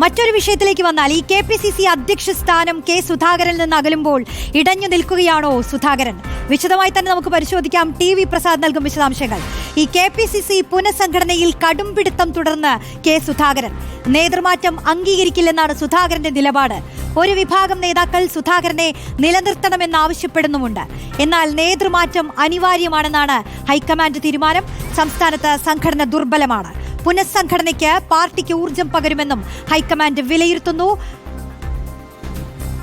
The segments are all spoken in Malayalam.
മറ്റൊരു വിഷയത്തിലേക്ക് വന്നാൽ ഈ KPCC അധ്യക്ഷ സ്ഥാനം കെ സുധാകരനിൽ നിന്ന് അകലുമ്പോൾ ഇടഞ്ഞു നിൽക്കുകയാണോ സുധാകരൻ? വിശദമായി തന്നെ നമുക്ക് പരിശോധിക്കാം. TV പ്രസാദ് നൽകും വിശദാംശങ്ങൾ. ഈ KPCC പുനഃസംഘടനയിൽ കടുംപിടുത്തം തുടർന്ന് കെ സുധാകരൻ. നേതൃമാറ്റം അംഗീകരിക്കില്ലെന്നാണ് സുധാകരന്റെ നിലപാട്. ഒരു വിഭാഗം നേതാക്കൾ സുധാകരനെ നിലനിർത്തണമെന്നാവശ്യപ്പെടുന്നുമുണ്ട്. എന്നാൽ നേതൃമാറ്റം അനിവാര്യമാണെന്നാണ് ഹൈക്കമാൻഡ് തീരുമാനം. സംസ്ഥാനത്ത് സംഘടന ദുർബലമാണ്. പുനഃസംഘടനയ്ക്ക് പാർട്ടിക്ക് ഊർജം പകരുമെന്നും ഹൈക്കമാൻഡ് വിലയിരുത്തുന്നു.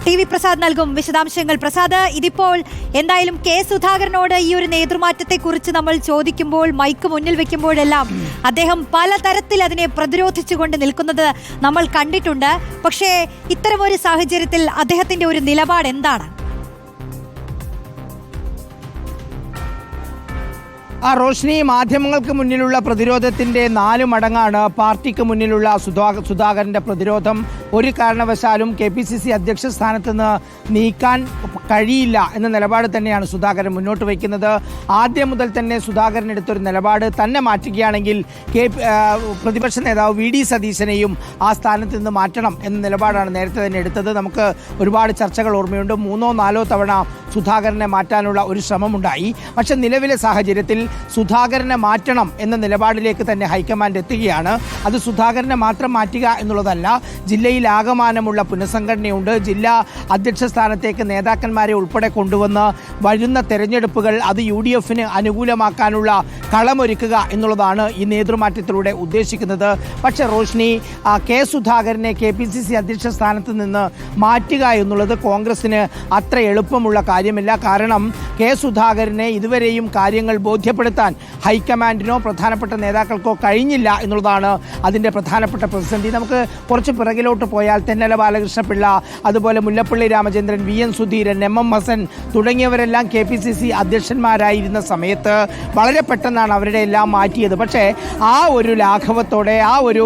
TV പ്രസാദ് നൽകും വിശദാംശങ്ങൾ. പ്രസാദ്, ഇതിപ്പോൾ എന്തായാലും കെ സുധാകരനോട് ഈ ഒരു നേതൃമാറ്റത്തെക്കുറിച്ച് നമ്മൾ ചോദിക്കുമ്പോൾ, മൈക്ക് മുന്നിൽ വെക്കുമ്പോഴെല്ലാം അദ്ദേഹം പലതരത്തിൽ അതിനെ പ്രതിരോധിച്ചുകൊണ്ട് നിൽക്കുന്നത് നമ്മൾ കണ്ടിട്ടുണ്ട്. പക്ഷേ ഇത്തരമൊരു സാഹചര്യത്തിൽ അദ്ദേഹത്തിന്റെ ഒരു നിലപാട് എന്താണ്? റോഷ്നി, മാധ്യമങ്ങൾക്ക് മുന്നിലുള്ള പ്രതിരോധത്തിൻ്റെ 4 മടങ്ങാണ് പാർട്ടിക്ക് മുന്നിലുള്ള സുധാകരൻ്റെ പ്രതിരോധം. ഒരു കാരണവശാലും KPCC അധ്യക്ഷ സ്ഥാനത്ത് നിന്ന് നീക്കാൻ കഴിയില്ല എന്ന നിലപാട് തന്നെയാണ് സുധാകരൻ മുന്നോട്ട് വയ്ക്കുന്നത്. ആദ്യം മുതൽ തന്നെ സുധാകരൻ എടുത്തൊരു നിലപാട്, തന്നെ മാറ്റുകയാണെങ്കിൽ പ്രതിപക്ഷ നേതാവ് VD സതീശനെയും ആ സ്ഥാനത്ത് നിന്ന് മാറ്റണം എന്ന നിലപാടാണ് നേരത്തെ തന്നെ എടുത്തത്. നമുക്ക് ഒരുപാട് ചർച്ചകൾ ഓർമ്മയുണ്ട്. 3 or 4 തവണ സുധാകരനെ മാറ്റാനുള്ള ഒരു ശ്രമമുണ്ടായി. പക്ഷെ നിലവിലെ സാഹചര്യത്തിൽ സുധാകരനെ മാറ്റണം എന്ന നിലപാടിലേക്ക് തന്നെ ഹൈക്കമാൻഡ് എത്തുകയാണ്. അത് സുധാകരനെ മാത്രം മാറ്റുക എന്നുള്ളതല്ല, ജില്ലയിൽ ആകമാനമുള്ള പുനഃസംഘടനയുണ്ട്. ജില്ലാ അധ്യക്ഷ സ്ഥാനത്തേക്ക് നേതാക്കന്മാരെ ഉൾപ്പെടെ കൊണ്ടുവന്ന് വരുന്ന തെരഞ്ഞെടുപ്പുകൾ അത് UDFന് അനുകൂലമാക്കാനുള്ള കളമൊരുക്കുക എന്നുള്ളതാണ് ഈ നേതൃമാറ്റത്തിലൂടെ ഉദ്ദേശിക്കുന്നത്. പക്ഷേ റോഷ്നി, കെ സുധാകരനെ KPCC അധ്യക്ഷ സ്ഥാനത്ത് നിന്ന് മാറ്റുക എന്നുള്ളത് കോൺഗ്രസിന് അത്ര എളുപ്പമുള്ള കാര്യമില്ല. കാരണം കെ സുധാകരനെ ഇതുവരെയും കാര്യങ്ങൾ ബോധ്യപ്പെടുത്താൻ ഹൈക്കമാൻഡിനോ പ്രധാനപ്പെട്ട നേതാക്കൾക്കോ കഴിഞ്ഞില്ല എന്നുള്ളതാണ് അതിൻ്റെ പ്രധാനപ്പെട്ട പ്രതിസന്ധി. നമുക്ക് കുറച്ച് പിറകിലോട്ട് പോയാൽ തെന്നല ബാലകൃഷ്ണപിള്ള, അതുപോലെ Mullappally Ramachandran, VN Sudheeran, MM Hasan തുടങ്ങിയവരെല്ലാം KPCC അധ്യക്ഷന്മാരായിരുന്ന സമയത്ത് വളരെ പെട്ടെന്നാണ് അവരുടെ എല്ലാം മാറ്റിയത്. പക്ഷേ ആ ഒരു ലാഘവത്തോടെ, ആ ഒരു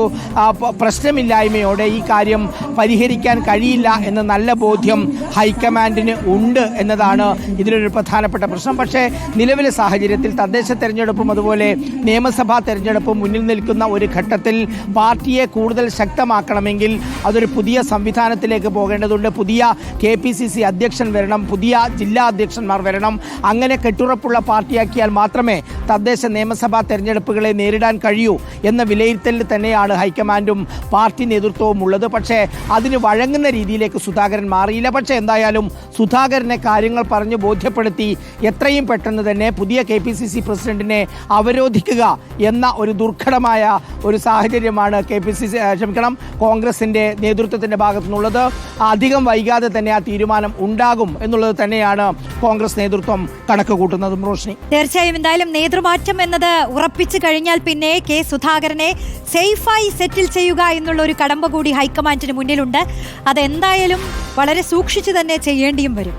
പ്രശ്നമില്ലായ്മയോടെ ഈ കാര്യം പരിഹരിക്കാൻ കഴിയില്ല എന്ന നല്ല ബോധ്യം ഹൈക്കമാൻഡിന് ഉണ്ട് എന്നതാണ് ഇതിലൊരു പ്രധാനപ്പെട്ട പ്രശ്നം. പക്ഷേ നിലവിലെ സാഹചര്യത്തിൽ തദ്ദേശ തെരഞ്ഞെടുപ്പും അതുപോലെ നിയമസഭാ തെരഞ്ഞെടുപ്പും മുന്നിൽ നിൽക്കുന്ന ഒരു ഘട്ടത്തിൽ പാർട്ടിയെ കൂടുതൽ ശക്തമാക്കണമെങ്കിൽ അതൊരു പുതിയ സംവിധാനത്തിലേക്ക് പോകേണ്ടതുണ്ട്. പുതിയ KPCC അധ്യക്ഷൻ വരണം, പുതിയ ജില്ലാ അധ്യക്ഷന്മാർ വരണം. അങ്ങനെ കെട്ടുറപ്പുള്ള പാർട്ടിയാക്കിയാൽ മാത്രമേ തദ്ദേശ നിയമസഭാ തെരഞ്ഞെടുപ്പുകളെ നേരിടാൻ കഴിയൂ എന്ന വിലയിരുത്തലിൽ തന്നെയാണ് ഹൈക്കമാൻഡും പാർട്ടി നേതൃത്വവും ഉള്ളത്. പക്ഷേ അതിന് വഴങ്ങുന്ന രീതിയിലേക്ക് സുധാകരൻ മാറിയില്ല. പക്ഷേ എന്തായാലും സുധാകരനെ കാര്യങ്ങൾ പറഞ്ഞു ബോധ്യപ്പെടുത്തി എത്രയും പെട്ടെന്ന് തന്നെ പുതിയ KPCC പ്രസിഡന്റിനെ അവരോധിക്കുക എന്ന ഒരു ദുർഘടമായ ഒരു സാഹചര്യമാണ് കോൺഗ്രസിന്റെ നേതൃത്വത്തിന്റെ ഭാഗത്തു നിന്നുള്ളത്. അധികം വൈകാതെ തന്നെ ആ തീരുമാനം ഉണ്ടാകും എന്നുള്ളത് തന്നെയാണ് കോൺഗ്രസ് നേതൃത്വം കണക്ക് കൂട്ടുന്നതും. റോഷ്നി, തീർച്ചയായും എന്തായാലും നേതൃമാറ്റം എന്നത് ഉറപ്പിച്ചു കഴിഞ്ഞാൽ പിന്നെ കെ സുധാകരനെ സേഫായി സെറ്റിൽ ചെയ്യുക എന്നുള്ള ഒരു കടമ്പ കൂടി ഹൈക്കമാൻഡിന് മുന്നിലുണ്ട്. അതെന്തായാലും വളരെ സൂക്ഷിച്ചു തന്നെ ചെയ്യേണ്ടിയും വരും.